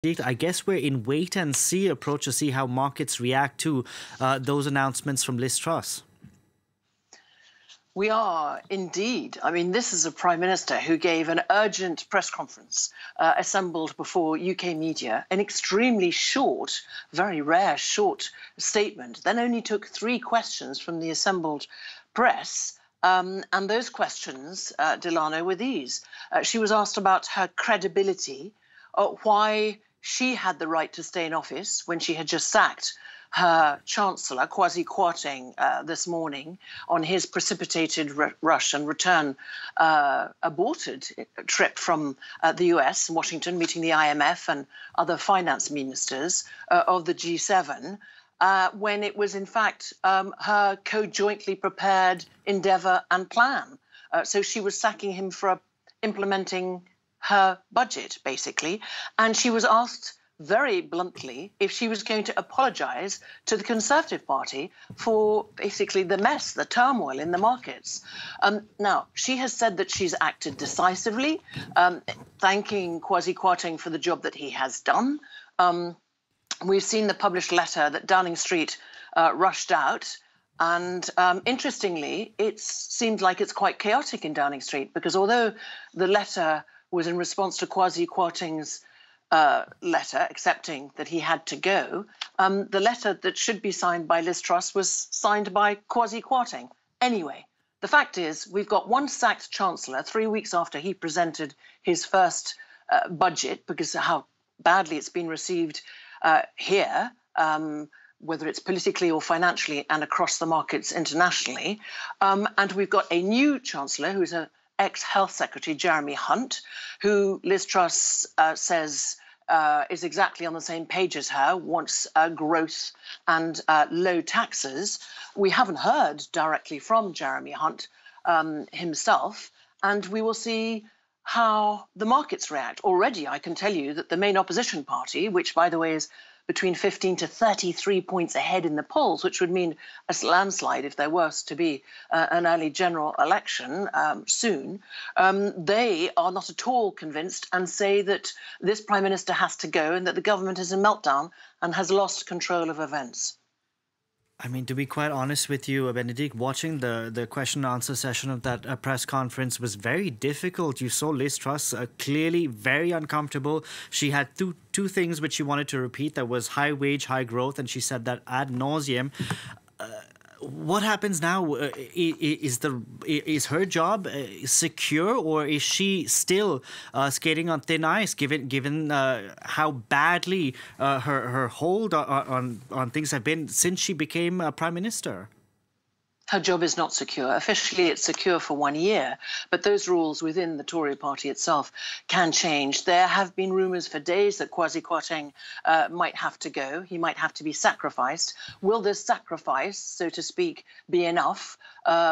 I guess we're in wait and see approach to see how markets react to those announcements from Liz Truss. We are indeed. I mean, this is a Prime Minister who gave an urgent press conference assembled before UK media, an extremely short, very rare short statement, then only took 3 questions from the assembled press. And those questions, Delano, were these. She was asked about her credibility, why she had the right to stay in office when she had just sacked her Chancellor, Kwasi Kwarteng, this morning on his precipitated rush and return aborted trip from the US, Washington, meeting the IMF and other finance ministers of the G7, when it was, in fact, her co-jointly prepared endeavour and plan. So she was sacking him for implementing her budget, basically, and she was asked very bluntly if she was going to apologise to the Conservative Party for basically the mess, the turmoil in the markets. Now, she has said that she's acted decisively, thanking Kwasi Kwarteng for the job that he has done. We've seen the published letter that Downing Street rushed out. And interestingly, it seems like it's quite chaotic in Downing Street, because although the letter was in response to Kwasi Kwarteng's letter accepting that he had to go, the letter that should be signed by Liz Truss was signed by Kwasi Kwarteng. Anyway, the fact is we've got one sacked Chancellor 3 weeks after he presented his first budget, because of how badly it's been received here, whether it's politically or financially and across the markets internationally. And we've got a new Chancellor who's an ex-Health Secretary, Jeremy Hunt, who Liz Truss says is exactly on the same page as her, wants growth and low taxes. We haven't heard directly from Jeremy Hunt himself, and we will see how the markets react. Already, I can tell you that the main opposition party, which, by the way, is between 15 to 33 points ahead in the polls, which would mean a landslide if there was to be an early general election soon, they are not at all convinced and say that this Prime Minister has to go and that the government is in meltdown and has lost control of events. I mean, to be quite honest with you, Benedict, watching the question and answer session of that press conference was very difficult. You saw Liz Truss clearly very uncomfortable. She had two things which she wanted to repeat. That was high wage, high growth, and she said that ad nauseum. What happens now? Is her job secure, or is she still skating on thin ice, given how badly her hold on things have been since she became Prime Minister? Her job is not secure. Officially, it's secure for 1 year, but those rules within the Tory party itself can change. There have been rumours for days that Kwasi Kwarteng might have to go. He might have to be sacrificed. Will this sacrifice, so to speak, be enough?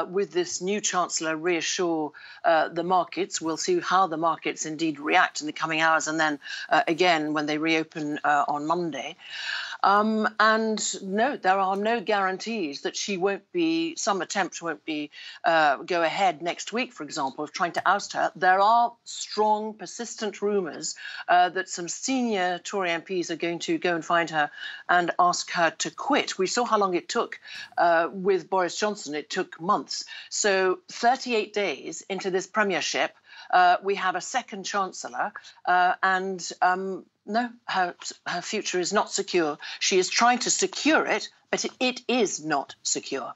With this new Chancellor reassure the markets? We'll see how the markets indeed react in the coming hours, and then again when they reopen on Monday. And no, there are no guarantees that she won't be, some attempts won't be, go ahead next week, for example, of trying to oust her. There are strong, persistent rumours that some senior Tory MPs are going to go and find her and ask her to quit. We saw how long it took with Boris Johnson. It took months. So 38 days into this premiership, we have a second Chancellor and no, her future is not secure. She is trying to secure it, but it is not secure.